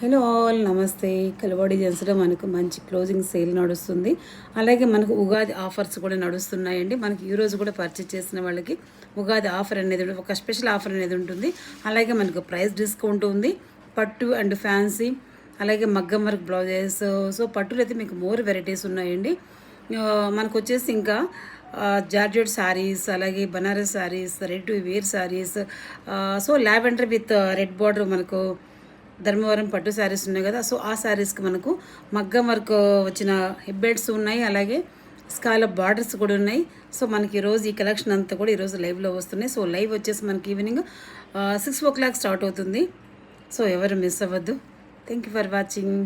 Hello all నమస్తే. కలవాడి జెన్స్లో మనకు మంచి క్లోజింగ్ సేల్ నడుస్తుంది. అలాగే మనకు ఉగాది ఆఫర్స్ కూడా నడుస్తున్నాయండి. మనకి ఈరోజు కూడా పర్చేజ్ చేసిన వాళ్ళకి ఉగాది ఆఫర్ అనేది ఒక స్పెషల్ ఆఫర్ అనేది ఉంటుంది. అలాగే మనకు ప్రైస్ డిస్కౌంట్ ఉంది. పట్టు అండ్ ఫ్యాన్సీ అలాగే మగ్గం వర్క్ బ్లౌజెస్. సో పట్టులో అయితే మీకు మోర్ వెరైటీస్ ఉన్నాయండి. మనకు వచ్చేసి ఇంకా జార్జెట్ శారీస్, అలాగే Banaras saris, red to wear saris, so lavender with red border మనకు ధర్మవరం పట్టు శారీస్ ఉన్నాయి కదా. సో ఆ శారీస్కి మనకు మగ్గం వర్క్ వచ్చిన హిబ్బెడ్స్ ఉన్నాయి, అలాగే స్కాలప్ బార్డర్స్ కూడా ఉన్నాయి. సో మనకి ఈరోజు ఈ కలెక్షన్ అంతా కూడా ఈరోజు లైవ్లో వస్తున్నాయి. సో లైవ్ వచ్చేసి మనకి ఈవినింగ్ 6 o'clock స్టార్ట్ అవుతుంది. సో ఎవరు మిస్ అవ్వద్దు. Thank you for watching.